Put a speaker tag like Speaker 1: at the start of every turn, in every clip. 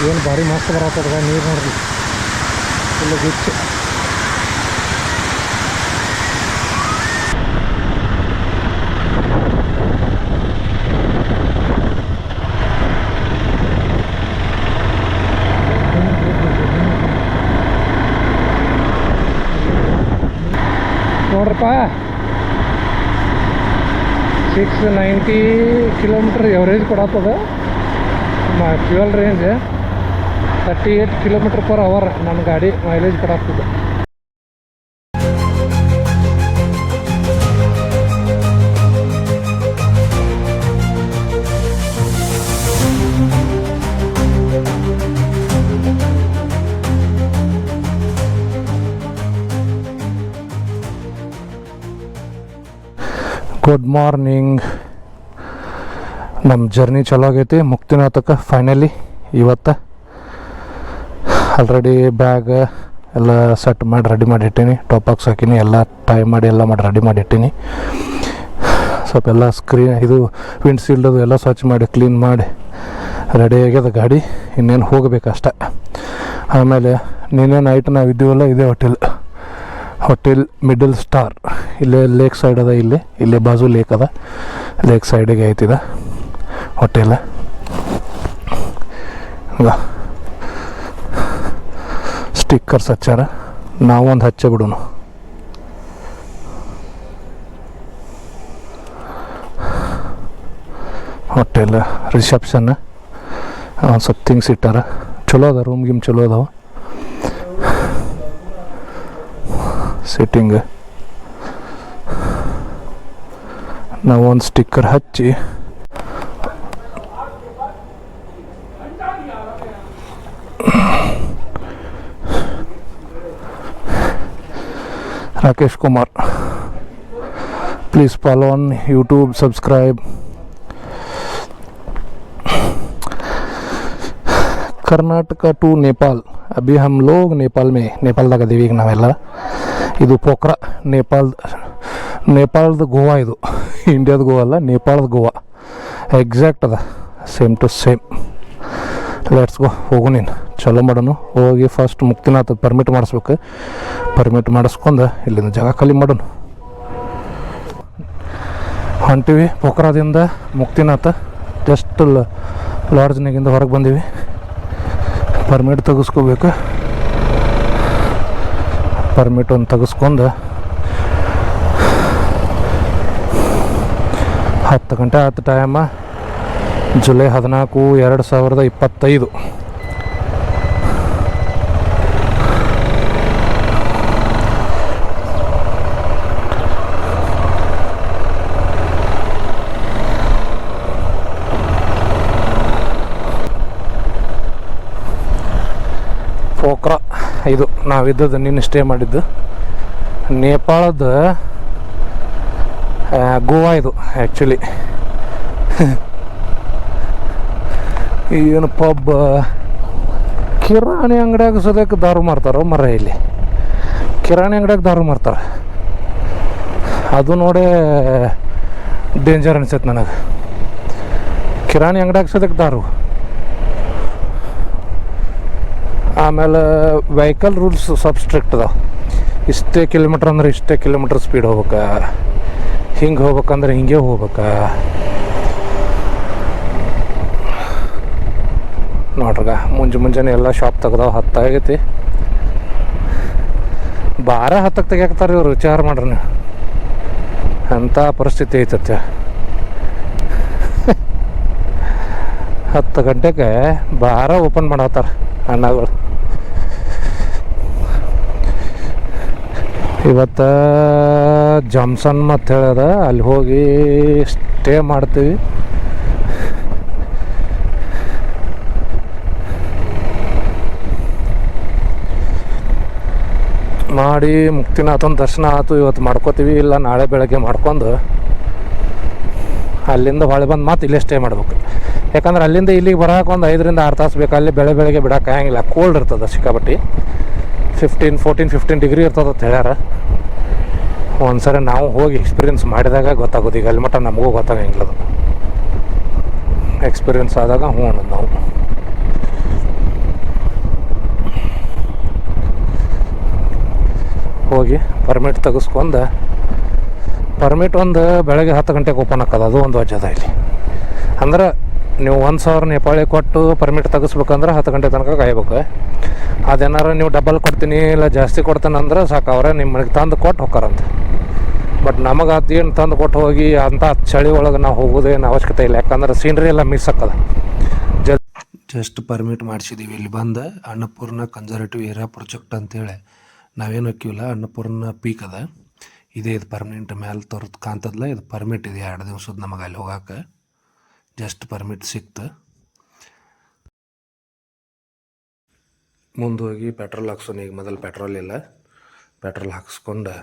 Speaker 1: ಏನು ಭಾರಿ ಮಸ್ತ್ ಬರತ್ತದ ನೀರು ನೋಡ್ರಿ, ಫುಲ್ ಗಿಚ್ಚು. ನೋಡ್ರಪ್ಪ 690 ಕಿಲೋಮೀಟ್ರ್ ಎವರೇಜ್ ಕೊಡತ್ತದ. ಫ್ಯೂಯಲ್ ರೇಂಜ್ 38 km/h ನನ್ನ ಗಾಡಿ ಮೈಲೇಜ್ ಕೊಡಾಗ್ತದೆ. Good morning. ನಮ್ಮ ಜರ್ನಿ ಚಲೋ ಆಗೈತಿ ಮುಕ್ತಿನಾಥಕ್ಕೆ ಫೈನಲಿ. ಇವತ್ತು ಆಲ್ರೆಡಿ ಬ್ಯಾಗ್ ಎಲ್ಲ ಸೆಟ್ ಮಾಡಿ ರೆಡಿ ಮಾಡಿಟ್ಟೀನಿ, ಟಾಪ್ ಬಾಕ್ಸ್ ಹಾಕೀನಿ, ಎಲ್ಲ ಟೈ ಮಾಡಿ ಎಲ್ಲ ಮಾಡಿ ರೆಡಿ ಮಾಡಿಟ್ಟೀನಿ. ಸ್ವಲ್ಪ ಎಲ್ಲ ಸ್ಕ್ರೀನ್ ಇದು ವಿಂಡ್ಶೀಲ್ಡ್ ಅದು ಎಲ್ಲ ಸ್ವಚ್ಛ ಮಾಡಿ ಕ್ಲೀನ್ ಮಾಡಿ ರೆಡಿ ಆಗ್ಯದ ಗಾಡಿ. ಇನ್ನೇನು ಹೋಗಬೇಕಷ್ಟೆ. ಆಮೇಲೆ ನಿನ್ನೆ ನೈಟ್ ನಾವು ಇದ್ದೀವಲ್ಲ, ಇದೇ ಹೋಟೆಲ್ ಮಿಡಲ್ ಸ್ಟಾರ್. ಇಲ್ಲೇ ಲೇಕ್ ಸೈಡ್ ಅದ, ಇಲ್ಲೇ ಬಾಜು ಲೇಕ್ ಅದ, ಲೇಕ್ ಸೈಡಿಗೆ ಐತಿದ ಹೋಟೆಲ್. ಸ್ಟಿಕ್ಕರ್ಸ್ ಹಚ್ಚಾರ, ನಾವೊಂದು ಹಚ್ಚೆ ಬಿಡೋಣ. ಹೋಟೆಲ್ ರಿಸೆಪ್ಷನ್ ಒಂದು ಸ್ವಲ್ಪ ಥಿಂಗ್ಸ್ ಇಟ್ಟಾರ. ಚಲೋ ಅದ, ರೂಮ್ ಗಿಮ್ ಚಲೋ ಅದಾವ. ಸಿಟ್ಟಿಂಗ್ ನಾವು ಒಂದು ಸ್ಟಿಕ್ಕರ್ ಹಚ್ಚಿ Rakesh Kumar, please follow on YouTube, subscribe. Karnataka to Nepal. अभी हम लोग नेपालದಾಗ ಅದೀವಿ ಈಗ ನಾವೆಲ್ಲ. ಇದು ಪೋಖ್ರಾ, ನೇಪಾಳದ ಗೋವಾ. ಇದು ಇಂಡಿಯಾದ ಗೋವಾ ಅಲ್ಲ, ನೇಪಾಳದ ಗೋವಾ ಎಕ್ಸಾಕ್ಟ್ ಅದ, same to same. Let's go, ಹೋಗು ನೀನು. ಚಲೋ ಮಾಡೋಣ. ಹೋಗಿ ಫಸ್ಟ್ ಮುಕ್ತಿನಾಥ ಪರ್ಮಿಟ್ ಮಾಡಿಸ್ಬೇಕು. ಪರ್ಮಿಟ್ ಮಾಡಿಸ್ಕೊಂಡು ಇಲ್ಲಿಂದ ಜಾಗ ಖಾಲಿ ಮಾಡೋಣ. ಹೊಂಟಿವಿ ಪೋಖ್ರಾದಿಂದ ಮುಕ್ತಿನಾಥ. ಜಸ್ಟ್ ಲಾಡ್ಜ್ನಾಗಿಂದ ಹೊರಗೆ ಬಂದೀವಿ. ಪರ್ಮಿಟ್ ತೆಗೆಸ್ಕೋಬೇಕು. ಪರ್ಮಿಟ್ ಒಂದು ತೆಗೆಸ್ಕೊಂಡು 10 ಗಂಟೆ ಆಯ್ತು ಟೈಮ. ಜುಲೈ 14, 2025. ಪೋಖ್ರಾ ಇದು ನಾವಿದ್ದದ್ದು, ನಿನ್ನೆ ಸ್ಟೇ ಮಾಡಿದ್ದು. ನೇಪಾಳದ ಗೋವಾ ಇದು ಆ್ಯಕ್ಚುಲಿ. ಏನು ಪಬ್, ಕಿರಾಣಿ ಅಂಗಡಿಯಾಗ ಸದ್ಯಕ್ಕೆ ದಾರು ಮಾರ್ತಾರೋ ಮರ. ಇಲ್ಲಿ ಕಿರಾಣಿ ಅಂಗಡಿಯಾಗ ದಾರು ಮಾರ್ತಾರೆ. ಅದು ನೋಡೇ ಡೇಂಜರ್ ಅನ್ಸೈತೆ ನನಗೆ. ಕಿರಾಣಿ ಅಂಗಡಿಯಾಗ ಸದ್ಯಕ್ಕೆ ದಾರು. ಆಮೇಲೆ ವೆಹಿಕಲ್ ರೂಲ್ಸ್ ಸ್ವಲ್ಪ ಸ್ಟ್ರಿಕ್ಟ್ ಅದಾವೆ. ಇಷ್ಟೇ ಕಿಲೋಮೀಟ್ರ್ ಅಂದ್ರೆ ಇಷ್ಟೇ ಕಿಲೋಮೀಟ್ರ್ ಸ್ಪೀಡ್ ಹೋಗ್ಬೇಕು, ಹಿಂಗೆ ಹೋಗ್ಬೇಕಂದ್ರೆ ಹಿಂಗೆ ಹೋಗ್ಬೇಕು. ನೋಡ್ರಿಗ ಮುಂಜಾನೆ ಎಲ್ಲ ಶಾಪ್ ತೆಗ್ದಾವ. 10 ಆಗೈತಿ. 10:10 ತೆಗಿಯಾಕ್ತಾರೆ ಇವ್ರು. ವಿಚಾರ ಮಾಡ್ರಿ ನೀವು, ಅಂಥ ಪರಿಸ್ಥಿತಿ ಐತತ್ತೆ. 10 ಗಂಟೆಗೆ ಬಾರ ಓಪನ್ ಮಾಡತ್ತಾರ ಅಣ್ಣಗಳು. ಇವತ್ತು ಜಾಮ್ಸನ್ ಮತ್ತು ಹೇಳ್ಯದ, ಅಲ್ಲಿ ಹೋಗಿ ಸ್ಟೇ ಮಾಡ್ತೀವಿ. ಮಾಡಿ ಮುಕ್ತಿನಾಥನ ದರ್ಶನ ಆಯ್ತು. ಇವತ್ತು ಮಾಡ್ಕೋತೀವಿ, ಇಲ್ಲ ನಾಳೆ ಬೆಳಗ್ಗೆ ಮಾಡ್ಕೊಂಡು ಅಲ್ಲಿಂದ ಹೊಳೆ ಬಂದು ಮತ್ತೆ ಇಲ್ಲೇ ಸ್ಟೇ ಮಾಡ್ಬೇಕು. ಯಾಕಂದ್ರೆ ಅಲ್ಲಿಂದ ಇಲ್ಲಿಗೆ ಬರೋಕೆ ಒಂದು 5 ರಿಂದ 6 ತಾಸು ಬೇಕು. ಅಲ್ಲಿ ಬೆಳಗ್ಗೆ ಬಿಡೋಕೆ ಆಗಂಗಿಲ್ಲ, ಕೋಲ್ಡ್ ಇರ್ತದೆ ಸಿಕ್ಕಾಪಟ್ಟಿ. 14-15 ಡಿಗ್ರಿ ಇರ್ತದೆ ಅಂತ ಹೇಳ್ಯಾರ. ಒಂದ್ಸರಿ ನಾವು ಹೋಗಿ ಎಕ್ಸ್ಪೀರಿಯನ್ಸ್ ಮಾಡಿದಾಗ ಗೊತ್ತಾಗೋದು. ಈಗ ಅಲ್ಲಿ ಮಟ್ಟ ನಮಗೂ ಗೊತ್ತಾಗಂಗಿಲ್ಲ ಅದು. ಎಕ್ಸ್ಪೀರಿಯನ್ಸ್ ಆದಾಗ ಹ್ಞೂ ಅನ್ನೋದು ನಾವು. ಹೋಗಿ ಪರ್ಮಿಟ್ ತೆಗೆಸ್ಕೊಂಡು ಪರ್ಮಿಟ್ ಒಂದು ಬೆಳಗ್ಗೆ 10 ಗಂಟೆಗೆ ಓಪನ್ ಆಗೋದು, ಅದು ಒಂದು ವಜದ ಇಲ್ಲಿ. ಅಂದ್ರೆ ನೀವು 1000 ನೇಪಾಳಿ ಕೊಟ್ಟು ಪರ್ಮಿಟ್ ತೆಗಿಸ್ಬೇಕಂದ್ರೆ 10 ಗಂಟೆ ತನಕ ಕಾಯ್ಬೇಕು. ಅದೇನಾರು ನೀವು ಡಬಲ್ ಕೊಡ್ತೀನಿ ಇಲ್ಲ ಜಾಸ್ತಿ ಕೊಡ್ತೀನಿ ಅಂದ್ರೆ ಸಾಕು, ಅವರೇ ನಿಮಗೆ ತಂದು ಕೊಟ್ಟು ಹೋಗ್ತಾರಂತ. ಬಟ್ ನಮಗೆ ಅದು ಏನು ತಂದು ಕೊಟ್ಟು ಹೋಗಿ ಅಂಥ ಚಳಿ ಒಳಗೆ ನಾವು ಹೋಗೋದೇನು ಅವಶ್ಯಕತೆ ಇಲ್ಲ, ಯಾಕಂದ್ರೆ ಸೀನ್ರಿ ಎಲ್ಲ ಮಿಸ್ ಆಕ್ಕದ. ಜಸ್ಟ್ ಪರ್ಮಿಟ್ ಮಾಡಿಸಿದ್ದೀವಿ. ಇಲ್ಲಿ ಬಂದು ಅನ್ನಪೂರ್ಣ ಕನ್ಸರ್ವೇಟಿವ್ ಏರಿಯಾ ಪ್ರಾಜೆಕ್ಟ್ ಅಂತೇಳಿ ನಾವೇನು ಹಾಕಿವಿಲ್ಲ, ಅನ್ನಪೂರ್ಣ ಪೀಕ್ ಅದ. ಇದು ಪರ್ಮನೆಂಟ್ ಮೇಲೆ ತೋರ್ದು ಕಾಣ್ತದಲ್ಲ, ಇದು ಪರ್ಮಿಟ್ ಇದೆ 2 ದಿವ್ಸದ ನಮಗೆ ಅಲ್ಲಿ ಹೋಗಕ್ಕೆ. ಜಸ್ಟ್ ಪರ್ಮಿಟ್ ಸಿಕ್ತು. ಮುಂದೆ ಹೋಗಿ ಪೆಟ್ರೋಲ್ ಹಾಕ್ಸೋಣ. ಈಗ ಮೊದಲು ಪೆಟ್ರೋಲ್ ಇಲ್ಲ, ಪೆಟ್ರೋಲ್ ಹಾಕ್ಸ್ಕೊಂಡು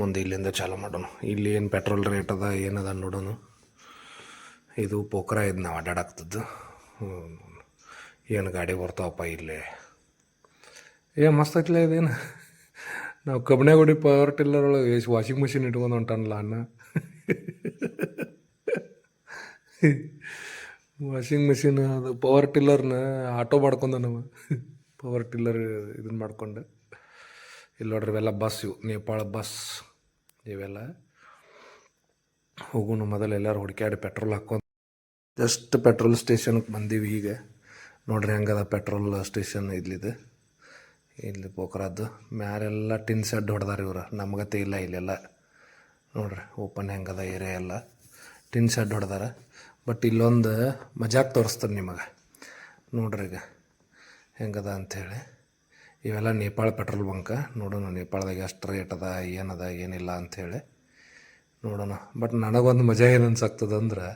Speaker 1: ಮುಂದೆ ಇಲ್ಲಿಂದ ಚಾಲೂ ಮಾಡೋಣ. ಇಲ್ಲಿ ಏನು ಪೆಟ್ರೋಲ್ ರೇಟ್ ಅದ ಏನದ ನೋಡೋಣ. ಇದು ಪೋಖರ ಇದು ನಾವು ಅಡ್ಡಾಡಾಗ್ತದ್ದು. ಏನು ಗಾಡಿ ಬರ್ತಾವಪ್ಪ ಇಲ್ಲಿ. ಮಸ್ತ್ ಐತ್ಲ ಇದೇನು. ನಾವು ಕಬ್ಬಣಗುಡಿ ಪವರ್ ಟಿಲ್ಲರ್ ಒಳಗೆ ವಾಷಿಂಗ್ ಮಿಷಿನ್ ಇಟ್ಕೊಂಡು ಹೊಂಟನಲ್ಲ ಅನ್ನ. ವಾಷಿಂಗ್ ಮಿಷಿನ್ ಅದು ಪವರ್ ಟಿಲ್ಲರ್ನ ಆಟೋ ಮಾಡ್ಕೊಂಡ ನಾವು. ಪವರ್ ಟಿಲ್ಲರ್ ಇದನ್ನು ಮಾಡ್ಕೊಂಡು ಇಲ್ಲಿ ನೋಡ್ರಿ ಇವೆಲ್ಲ ಬಸ್, ಇವು ನೇಪಾಳ ಬಸ್ ಇವೆಲ್ಲ. ಹೋಗೋಣ ಮೊದಲು ಎಲ್ಲರೂ ಹುಡುಕ್ಯಾಡಿ ಪೆಟ್ರೋಲ್ ಹಾಕ್ಕೊಂಡು ಜಸ್ಟ್ ಪೆಟ್ರೋಲ್ ಸ್ಟೇಷನ್ಗೆ ಬಂದೀವಿ. ಈಗ ನೋಡ್ರಿ ಹೆಂಗದ ಪೆಟ್ರೋಲ್ ಸ್ಟೇಷನ್ ಇಲ್ಲಿದೆ. ಇಲ್ಲಿ ಪೋಖರದ್ದು ಮ್ಯಾಲೆಲ್ಲ ಟಿನ್ ಶೆಡ್ ಹೊಡೆದಾರ ಇವ್ರು, ನಮಗತ್ತೆ ಇಲ್ಲ. ಇಲ್ಲೆಲ್ಲ ನೋಡ್ರಿ ಓಪನ್ ಹೆಂಗದ ಏರಿಯಾ ಎಲ್ಲ ಟಿನ್ ಶೆಡ್ ಹೊಡೆದಾರ. ಬಟ್ ಇಲ್ಲೊಂದು ಮಜಾಕ್ ತೋರಿಸ್ತಾರೆ ನಿಮಗೆ, ನೋಡ್ರಿ ಈಗ ಹೆಂಗದ ಅಂಥೇಳಿ. ಇವೆಲ್ಲ ನೇಪಾಳ ಪೆಟ್ರೋಲ್ ಬಂಕ. ನೋಡೋಣ ನೇಪಾಳದಾಗ ಎಷ್ಟು ರೇಟ್ ಅದ, ಏನದ ಏನಿಲ್ಲ ಅಂಥೇಳಿ ನೋಡೋಣ. ಬಟ್ ನನಗೊಂದು ಮಜಾ ಏನು ಅನ್ಸಾಗ್ತದಂದ್ರೆ,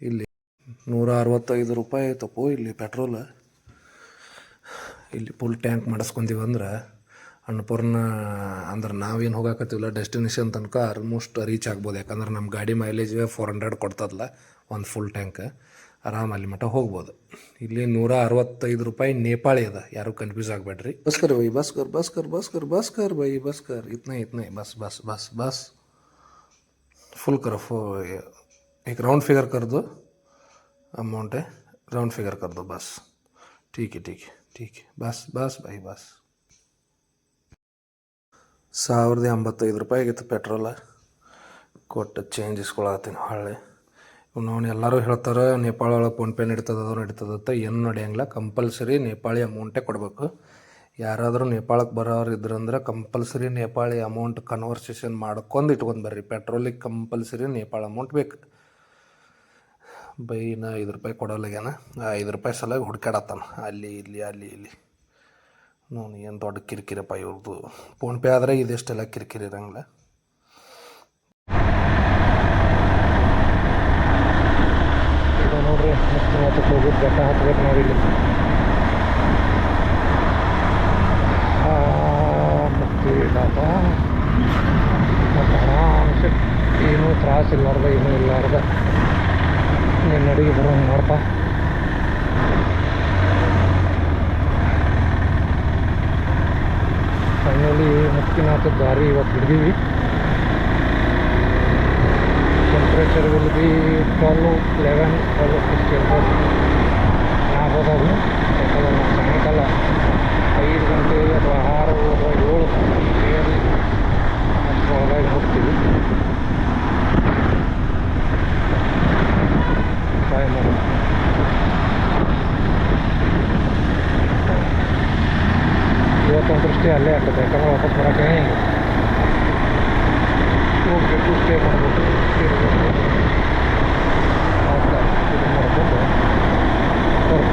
Speaker 1: ಇಲ್ಲಿ 165 ರೂಪಾಯಿ ಐತಪ್ಪೋ ಇಲ್ಲಿ ಪೆಟ್ರೋಲ್. ಇಲ್ಲಿ ಫುಲ್ ಟ್ಯಾಂಕ್ ಮಾಡಿಸ್ಕೊಂತೀವಂದ್ರೆ ಅನ್ನಪೂರ್ಣ ಅಂದ್ರೆ ನಾವೇನು ಹೋಗಾಕತ್ತೀವಲ್ಲ ಡೆಸ್ಟಿನೇಷನ್ ತನಕ ಆಲ್ಮೋಸ್ಟ್ ರೀಚ್ ಆಗ್ಬೋದು. ಯಾಕಂದ್ರೆ ನಮ್ಮ ಗಾಡಿ ಮೈಲೇಜ್ 400 ಕೊಡ್ತದಲ್ಲ ಒಂದು ಫುಲ್ ಟ್ಯಾಂಕ್, ಆರಾಮ ಅಲ್ಲಿ ಮಟ್ಟ ಹೋಗ್ಬೋದು. ಇಲ್ಲಿ 165 ರೂಪಾಯಿ ನೇಪಾಳಿ ಅದ, ಯಾರು ಕನ್ಫ್ಯೂಸ್ ಆಗಬೇಡ್ರಿ. ಬಸ್ಕರ್ ಬೈ ಬಸ್ಕರ್ ಬಸ್ಕರ್ ಬಸ್ಕರ್ ಬಸ್ಕರ್ ಬೈ ಬಸ್ಕರ್ ಇತ್ನೇ ಬಸ್ ಬಸ್ ಬಸ್ ಬಸ್ फुल करो एक राउंड फिगर कर दो, अमाउंट है राउंड फिगर कर दो बस. ठीक है ठीक है ठीक है बस बस भाई बस. 1085 ರೂಪಾಯಿ ಆಗಿತ್ತು ಪೆಟ್ರೋಲ. ಕೊಟ್ಟು ಚೇಂಜ್ ಇಸ್ಕೊಳತ್ತೀನಿ ಹೊಳ್ಳಿ. ನಾವು ಎಲ್ಲರೂ ಹೇಳ್ತಾರೆ ನೇಪಾಳ ಒಳಗೆ ಫೋನ್ಪೇ ನಡೀತದಂತ. ಏನು ನಡೆಯಂಗಿಲ್ಲ, ಕಂಪಲ್ಸರಿ ನೇಪಾಳಿ ಅಮೌಂಟೇ ಕೊಡಬೇಕು. ಯಾರಾದರೂ ನೇಪಾಳಕ್ಕೆ ಬರೋರು ಇದ್ರಂದ್ರೆ ಕಂಪಲ್ಸರಿ ನೇಪಾಳಿ ಅಮೌಂಟ್ ಕನ್ವರ್ಸೇಷನ್ ಮಾಡ್ಕೊಂಡು ಇಟ್ಕೊಂಡು ಬರ್ರಿ. ಪೆಟ್ರೋಲಿಗೆ ಕಂಪಲ್ಸರಿ ನೇಪಾಳ ಅಮೌಂಟ್ ಬೇಕು. ಬೈನ 5 ರೂಪಾಯಿ ಕೊಡೋಲ್ಲಾಗ್ಯಾನ, 5 ರೂಪಾಯಿ ಸಲಾಗಿ ಹುಡ್ಕಾಡತ್ತಾನ ಅಲ್ಲಿ ಇಲ್ಲಿ ಅಲ್ಲಿ ಇಲ್ಲಿ. ನೋಡಿ ಏನು ದೊಡ್ಡ ಕಿರಿಕಿರಪ್ಪ ಇವ್ರದ್ದು. ಫೋನ್ಪೇ ಆದರೆ ಇದೆಷ್ಟೆಲ್ಲ ಕಿರಿಕಿರಿ ಇರಂಗಿಲ್ಲ. ನೋಡ್ರಿ ಮತ್ತೆ ಹೋಗೋದು ಬೆಟ್ಟ ಹತ್ಬೇಕು ನಾವಿಲ್ಲಿ. ಮತ್ತು ಆರಾಮ್ಸೆ ಏನೂ ತ್ರಾಸ ಇಲ್ಲಾರ್ದ ಏನೂ ಇಲ್ಲಾರ್ದ ನಿನ್ನ ಅಡಿಗೆ ಬರೋಂಗೆ ಮಾಡ್ತಾ ಫೈನಲಿ ಮುಕ್ತಿನಾಥದ ದಾರಿ ಇವತ್ತು ಹಿಡಿದೀವಿ. ಟೆಂಪ್ರೇಚರ್ ವಿಲ್ ಬಿ 12 ಇಷ್ಟು ಇರ್ಬೋದು ಆಗ್ಬೋದಾದ್ರು. ಯಾಕಂದ್ರೆ ನಾವು ಸಾಯಂಕಾಲ 5 ಗಂಟೆ ಅಥವಾ 6 ಅಥವಾ 7 ಅಷ್ಟರೊಳಗಾಗಿ ಹೋಗ್ತೀವಿ. ಟ್ರೈ ಮಾಡೋಣ. ಇವತ್ತೊಂದು ಸ್ಟೇ ಅಲ್ಲೇ ಆಗ್ತದೆ, ಯಾಕಂದ್ರೆ ವಾಪಸ್ ಬರೋಕ್ಕೆ ಹೋಗ್ಬೇಕು, ಸ್ಟೇ ಮಾಡಬೇಕು, ಇರಬೇಕು, ಇದು ಮಾಡ್ಕೊಂಡು ಬರ್ಬೇಕು.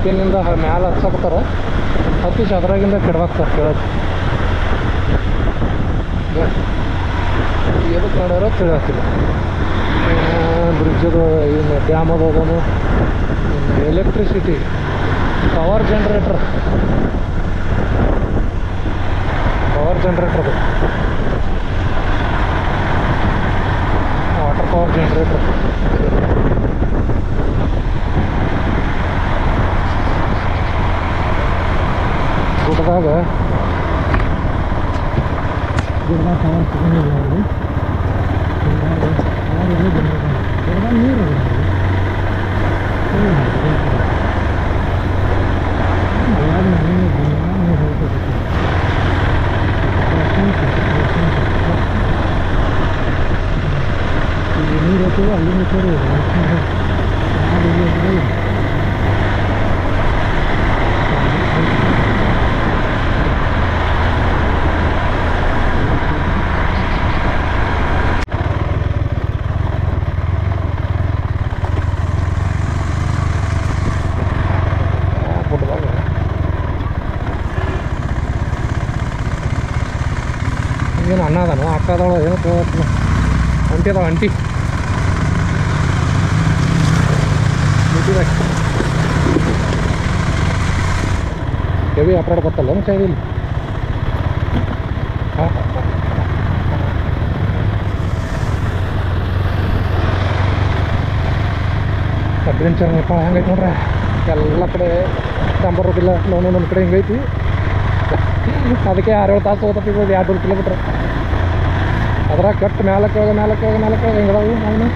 Speaker 1: ಪೈಪಿನಿಂದ ಮ್ಯಾಲೆ ಹತ್ಸಕತ್ತಾರ, ಹತ್ತಿಸಿ ಅದ್ರಾಗಿಂದ ಕೆಡವಾಕ್ತಾರೆ ಕೇಳೋದು. ಎದಕ್ಕೆ ಮಾಡ್ಯಾರೋ ತಿಳಿಯತ್ತಿಲ್ಲ. ಬ್ರಿಡ್ಜದು ಇನ್ನು ಡ್ಯಾಮ್ ಅದನು, ಇನ್ನು ಎಲೆಕ್ಟ್ರಿಸಿಟಿ, ಪವರ್ ಜನ್ರೇಟ್ರ್ ಅದು, ವಾಟರ್ ಪವರ್ ಜನ್ರೇಟ್ರ್. ಗುಡ್ಡದಾಗ ಗಿಡ ಪವರ್ ಸಿಗೋದಿಲ್ಲ ಅವರು, ನೀರು ನೀರು ಹೋಗ್ತೀವಿ ಅಲ್ಲಿ ಸರಿ ಏನು ಅಣ್ಣ ಅದಾನು ಅಕ್ಕದವಳು ಏನೋ ಕೇಳತ್ತಿಲ್ಲ. ಅಂಟಿ ಅದಾವ, ಅಂಟಿ ಹೆವಿ ಅಪ್ರಾಡ್ ಗೊತ್ತಲ್ಲ ನಮ್ಮ ಸೈಡಲ್ಲಿ. ಹಾಂ ಅಡ್ವೆಂಚರ್ ನೇಪಾಳ ಹೆಂಗೈತೆ ನೋಡ್ರೆ, ಎಲ್ಲ ಕಡೆ ಡಂಬರ್ ರೋಡಿಲ್ಲ, ಒಂದೊಂದು ಕಡೆ ಹಿಂಗೈತಿ. ಅದಕ್ಕೆ 6-7 ತಾಸು ಹೋಗ್ತೈತಿ, 200 ಕಿಲೋಮೀಟ್ರ್. ಅದ್ರಾಗ ಕೆಟ್ಟ ಮ್ಯಾಲೆ ಕೆಳಗೆ ಹಿಂಗದಾವು ಅವನು.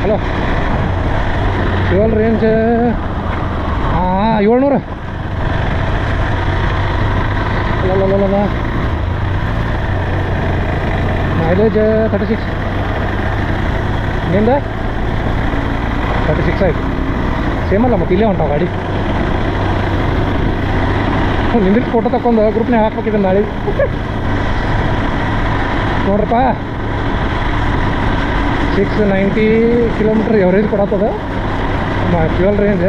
Speaker 1: Hello, fuel range 700. ಅಲ್ಲ ಮೈಲೇಜ್ 36. ನಿಂದ 36 ಆಯ್ತು. ಸೇಮ್ ಅಲ್ಲ ಮತ್ತು ಇಲ್ಲೇ ಹೊಂಟಾವ ಗಾಡಿ. ನಿಂದಿಟ್ಟು ಫೋಟೋ ತಗೊಂಡು ಗ್ರೂಪ್ನಾಗ ಹಾಕ್ಬೇಕಿದ್ದೆ ನಾಳೆ. ನೋಡ್ರಪ್ಪ, 690 ಕಿಲೋಮೀಟ್ರ್ ಎವರೇಜ್ ಕೊಡತ್ತದ. ಫ್ಯೂಯಲ್ ರೇಂಜ್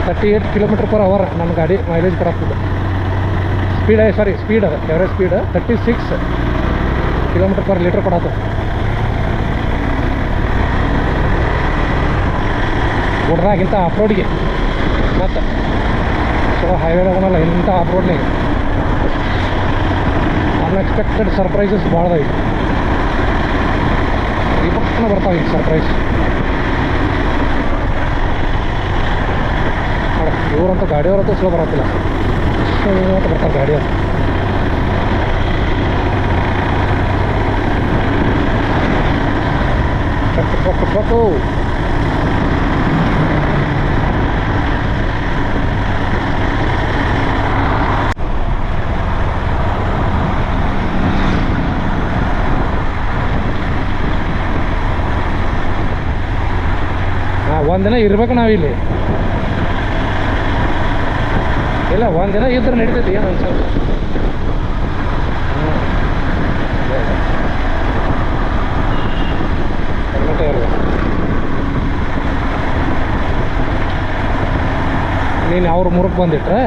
Speaker 1: 38 km/h ನನ್ನ ಗಾಡಿ ಮೈಲೇಜ್ ಕೊಡತ್ತದ. ಸ್ಪೀಡ್ ಅದ, ಎವರೇಜ್ ಸ್ಪೀಡ್ 36 km/l ಕೊಡತ್ತದ. ಗುಡ್ರಾಗಿಂತ ಆಫ್ ರೋಡಿಗೆ ಮತ್ತು ಚಲೋ ಹೈವೇ ಹೋಗೋಣಲ್ಲ, ಇಂಥ ಆಫ್ ರೋಡ್ನಾಗ ಅನ್ಎಕ್ಸ್ಪೆಕ್ಟೆಡ್ ಸರ್ಪ್ರೈಸಸ್ ಭಾಳ ಅದಾವೆ. ಈ ಪಕ್ಕನ ಬರ್ತಾವೆ ಈಗ ಸರ್ಪ್ರೈಸ್. ಇವರಂತೂ ಗಾಡಿಯವರಂತೂ ಸ್ಲೋ ಬರತ್ತಿಲ್ಲ, ಅಂತ ಬರ್ತಾರೆ ಗಾಡಿಯವರು. ಟ್ರಕ್ಕು ಒಂದಿನ ಇರ್ಬೇಕು ನಾವಿಲ್ಲಿ. ಇಲ್ಲ, ಒಂದಿನ ಇದ್ರೆ ನಡೀತೈತಿ, ಏನು ಅನ್ಸಲ್ಲ. ನೀನು ಅವ್ರ ಮುರುಕ್ ಬಂದಿಟ್ರೆ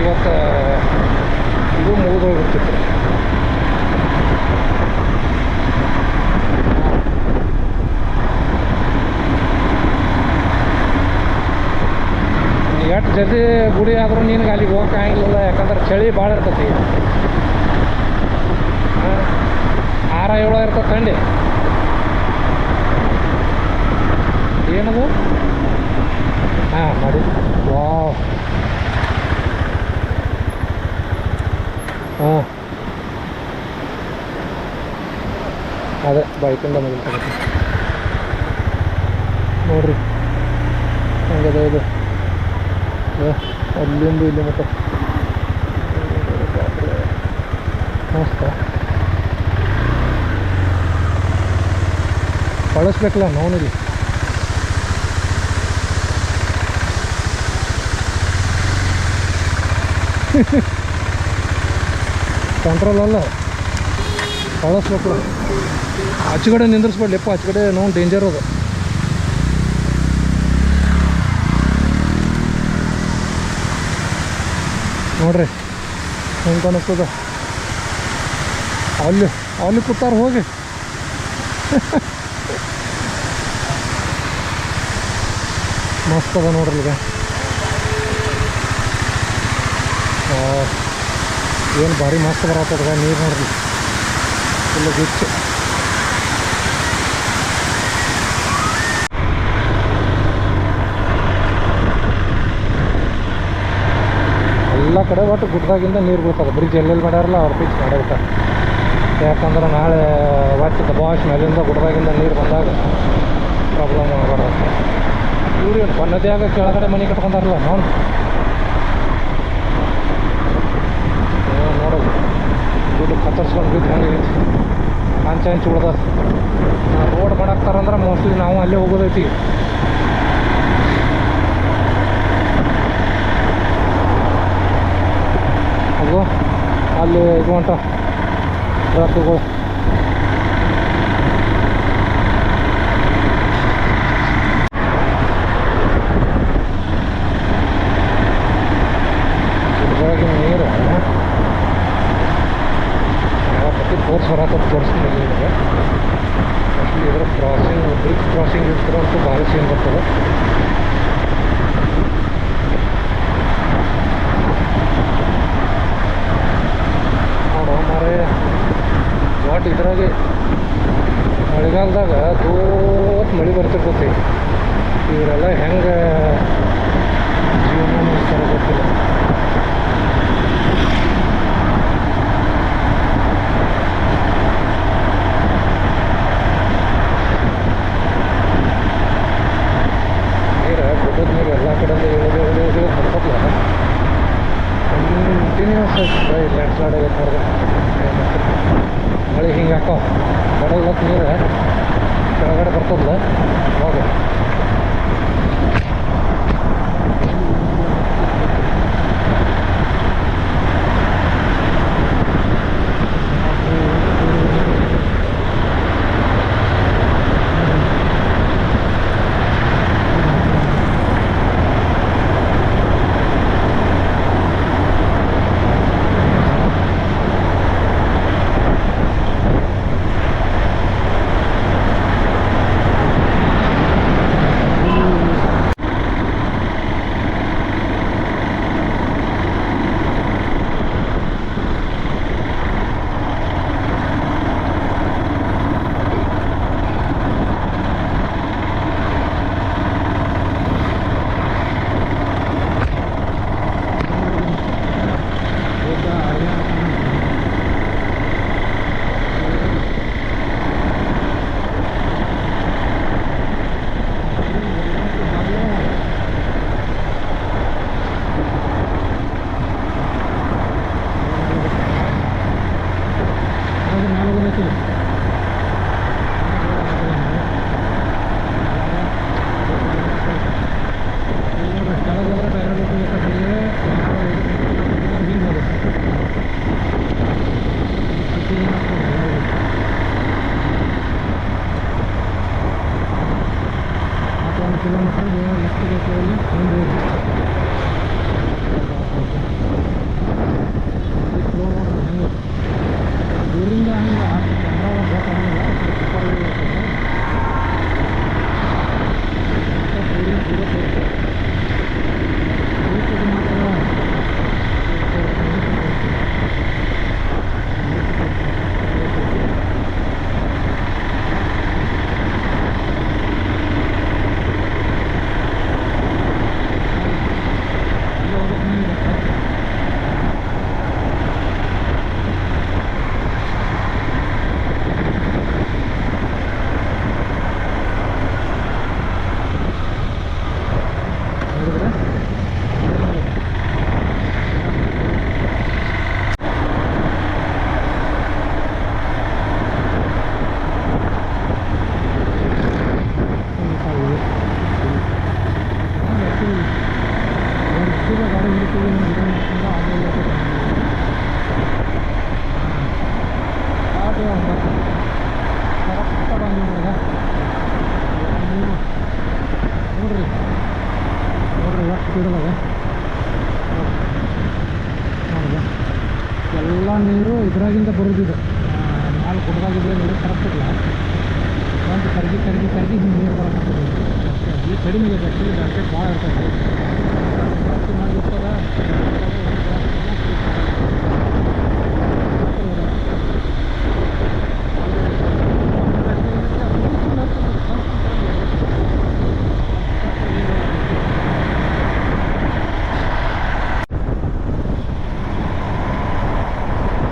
Speaker 1: ಇವತ್ತು ಇದು ಮುಗಿದೋಗಿರ್ತಿತ್ತು. ಎಷ್ಟು ಜಲ್ದಿ ಗುಡಿ ಆದರೂ ನಿನಗೆ ಅಲ್ಲಿಗೆ ಹೋಗಕ್ಕೆ ಆಗಿಲ್ಲ, ಯಾಕಂದ್ರೆ ಚಳಿ ಭಾಳ ಇರ್ತೈತಿ. 6-7 ಇರ್ತದೆ ಥಂಡಿ. ಏನದು? ಹಾಂ ಮಾಡಿ. ವಾವ್, ಹಾಂ ಅದೇ ಬೈಕಿಂದ ಮುಗಿಸ್ತಾರೆ ನೋಡ್ರಿ. ಹಂಗದ ಇದು ಅಲ್ಲಿಂದ ಇಲ್ಲಿ ಮತ್ತೆ ಮಸ್ತ ಬಳಸ್ಬೇಕಲ್ಲ ನೋಡಿರಿ. ಕಂಟ್ರೋಲ್ ಅಲ್ಲ, ಕಳಿಸ್ಬೇಕು. ಆಚೆಗಡೆ ನಿಂದ್ರಿಸ್ಬೇಡ್ಲಿಪ್ಪ, ಆಚೆಗಡೆ ನೋವು ಡೇಂಜರ್ ಅದು. ನೋಡ್ರಿ ಹೆಂಗೆ ಕಾಣಿಸ್ತದ. ಅಲ್ಲಿ ಕೂತಾರ ಹೋಗಿ. ಮಸ್ತ್ ಅದ ನೋಡ್ರಿ ಈಗ. ಏನು ಭಾರಿ ಮಸ್ತ್ ಬರತ್ತದ ನೀರು ನೋಡ್ರಿ, ಇಲ್ಲ ಗಿಚ್ಚು. ಎಲ್ಲ ಕಡೆ ಒಟ್ಟು ಗುಡ್ಡದಾಗಿಂದ ನೀರು ಬೀಳ್ತದೆ. ಬ್ರಿಡ್ಜ್ ಎಲ್ಲೆಲ್ಲಿ ಮಾಡ್ಯಾರಲ್ಲ ಅವ್ರ ಬ್ರಿಡ್ಜ್ ಮಾಡಿರ್ತಾರೆ. ಯಾಕಂದ್ರೆ ನಾಳೆ ಒಟ್ಟು ದಬಾಶ್ ಮೇಲಿಂದ ಗುಡ್ಡದಾಗಿಂದ ನೀರು ಬಂದಾಗ ಪ್ರಾಬ್ಲಮ್ ಆಗಬಾರ್ದು. ಇವ್ರು ನದಿಯಾಗ ಕೆಳಗಡೆ ಮನೆ ಕಟ್ಕೊಂಡಾರಲ್ಲ ನೋಡಿ. ನೋಡೋದು ದುಡ್ಡು ಕತ್ತರಿಸ್ಕೊಂಡು ಬಿದ್ದು ಹಂಗೆ ಹಂಚು ಉಳ್ದ. ರೋಡ್ ಮಾಡಾಕ್ತಾರಂದ್ರೆ ಮೋಸ್ಟ್ಲಿ ನಾವು ಅಲ್ಲೇ ಹೋಗೋದೈತಿ. ಅದು ಅಲ್ಲಿ ಇದು ಹೊಂಟ ಟ್ರಕ್ಗಳು. ಗುಡ್ಡದೊಳಗಿನ ನೀರು ಯಾವತ್ತಿ ತೋರಿಸ್ತೀನಿ ನಿಮಗೆ. ಆ್ಯಕ್ಚುಲಿ ಇದರ ಕ್ರಾಸಿಂಗ್, ಬ್ರಿಡ್ಜ್ ಕ್ರಾಸಿಂಗ್ ಇರ್ತಿರೋಂತೂ ಭಾರಿ ಸೀನ್ ಬರ್ತದೆ. ಒಟ್ಟು ಇದ್ರಾಗೆ ಮಳೆಗಾಲದಾಗ ದೂರ ಮಳೆ ಬರ್ತಿರ್ತೈತಿ. ಇವರೆಲ್ಲ ಹೆಂಗೆ ಜೀವನ ನಡೆಸ್ತಾರೋ ಗೊತ್ತಿಲ್ಲ. ನೀರು ಗುಡ್ಡದ ನೀರು ಎಲ್ಲ ಕಡೆಯಿಂದ ಇಳಿದು ಬರ್ತದಲ್ಲ, ಕಂಟಿನ್ಯೂಸ್ ಲ್ಯಾಂಡ್ ಸ್ಲೈಡ್ ಆಗೈತೆ ನೋಡಿದೆ. ಮಳೆ ಹಿಂಗೆ ಹಾಕೋ ಬಡಲ್ ಹೊತ್ತು ನೀರು ಕೆಳಗಡೆ ಬರ್ತದಲ್ಲ ಅವಾಗ. ಸ್ಪೀಡದಾಗ ನೋಡಿದೆ ಎಲ್ಲ ನೀರು ಇದ್ರಾಗಿಂದ ಬರೋದಿದೆ ಮ್ಯಾಲೆ ಗುಡ್ದಾಗಿದ್ರೆ ನೀರು ಕರೆಕ್ಟಿಲ್ಲ ಒಂದು ಕರಗಿ ಹಿಂಗೆ ನೀರು ಬರೋಕ್ಕೆ ಈ ಕಡಿಮೆ ಇದೆ ಆ್ಯಕ್ಚುಲಿ ಜಾಸ್ತಿ ಭಾಳ ಇರ್ತದೆ ಜಾಸ್ತಿ ಮಾಡಿರ್ತದ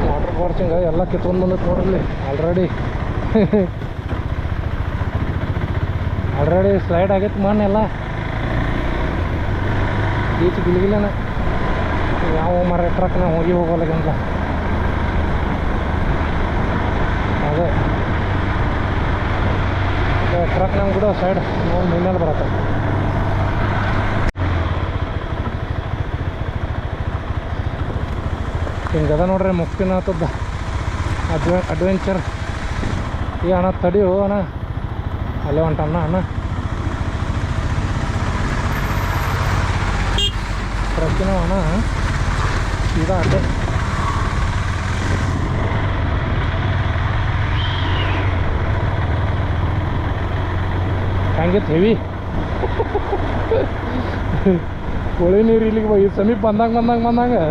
Speaker 1: ವಾಟರ್ ಫಾಲ್ಸಿಂಗ ಎಲ್ಲ ಕಿತ್ಕೊಂಡು ಬಂದಕ್ಕೆ ನೋಡ್ರಿ ಆಲ್ರೆಡಿ ಸ್ಲೈಡ್ ಆಗೈತೆ ಮಣ್ಣೆಲ್ಲ ಈಚೆ ಗಿಲಿಗಿಲ್ಲನ ಯಾವ ಮರ ಟ್ರಕ್ ನಾವು ಹೋಗೋಲ್ಲಗಂತ ಅದೇ ಟ್ರಕ್ ನಮ್ಗೆ ಕೂಡ ಸೈಡ್ ನೋಡಿ ಮೇಲೆ ಬರತ್ತೆ ಹಿಂಗದ ನೋಡ್ರಿ ಮುಕ್ತಿನಾಥದ್ದು ಅಡ್ವೆಂಚರ್ ಈ ಅಣ್ಣ ತಡಿಯೋ ಅಣ್ಣ ಅಲ್ಲೇ ಹೊಂಟಣ್ಣ ಅಣ್ಣ ಟ್ರಕ್ಕಿನ ಅಣ್ಣ ಸೀದಾ ಅಡ್ಡೆ ಹಂಗಿತ್ತು ಹೆವಿ ಹೊಳೆ ನೀರು ಇಲ್ಲಿಗೆ ಈ ಸಮೀಪ ಬಂದಂಗೆ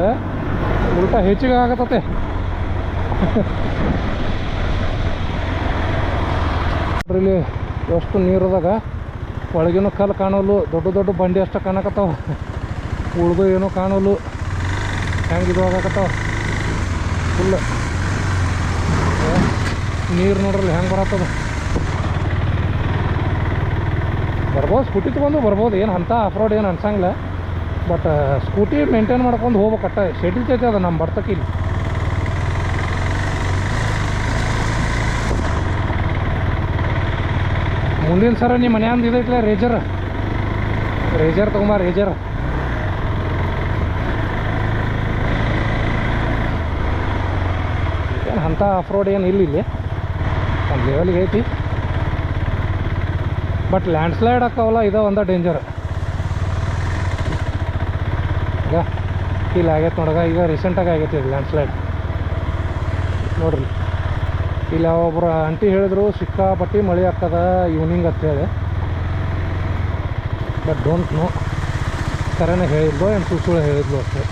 Speaker 1: ಉಲ್ಟಾ ಹೆಚ್ಚಿಗೆ ಆಗತ್ತೆ ಇಲ್ಲಿ ಎಷ್ಟು ನೀರದಾಗ ಒಳಗಿನ ಕಲ್ಲು ಕಾಣೋಲು ದೊಡ್ಡ ಬಂಡಿ ಅಷ್ಟು ಕಾಣಕತ್ತಾವ ಉಳ್ದು ಏನೂ ಕಾಣೋಲು ಹೆಂಗೆ ಇದು ಆಗಕತ್ತಾವ ಫುಲ್ ನೀರು ನೋಡ್ರಲ್ಲಿ ಹೆಂಗೆ ಬರತ್ತದ ಬರ್ಬೋದು ಸ್ಕೂಟಿ ತೊಗೊಂಡು ಬರ್ಬೋದು ಏನು ಅಂಥ ಆಫ್ ರೋಡ್ ಏನು ಅನ್ಸಂಗಿಲ್ಲ ಬಟ್ ಸ್ಕೂಟಿ ಮೇಂಟೈನ್ ಮಾಡ್ಕೊಂಡು ಹೋಗ್ಬೇಕಟ್ಟ ಶೆಡ್ಯೂಲ್ ಚೈತೆ ಅದ ನಮ್ಮ ಬರ್ತಕ್ಕೆ ಇಲ್ಲಿ ಮುಂದಿನ ಸರ ನಿಮ್ಮ ಮನೆಯಂದು ಇದೈತ್ಲ ರೇಜರ್ ತೊಗೊಂಬ ರೇಜರ್ ಏನು ಅಂಥ ಆಫ್ ರೋಡ್ ಏನು ಇಲ್ಲಿ ಒಂದು ಲೆವೆಲ್ಗೆ ಐತಿ ಬಟ್ ಲ್ಯಾಂಡ್ ಸ್ಲೈಡ್ ಹಾಕವಲ್ಲ ಇದು ಒಂದು ಡೇಂಜರ್ ಈಗ ಇಲ್ಲಿ ಆಗೈತೆ ನೋಡಗ ಈಗ ರೀಸೆಂಟಾಗಿ ಆಗೈತಿ ಇದು ಲ್ಯಾಂಡ್ ಸ್ಲೈಡ್ ನೋಡ್ರಿ ಇಲ್ಲಿ ಒಬ್ಬರು ಆಂಟಿ ಹೇಳಿದ್ರು ಸಿಕ್ಕಾಪಟ್ಟಿ ಮಳೆ ಆಗ್ತದ ಈವ್ನಿಂಗ್ ಅಂತೇಳಿ ಬಟ್ ಡೋಂಟ್ ನೋ ಕರೆನೇ ಹೇಳಿದ್ಲು ಏನು ಸುಳ್ಳು ಹೇಳಿದ್ಲು ಅಷ್ಟೇ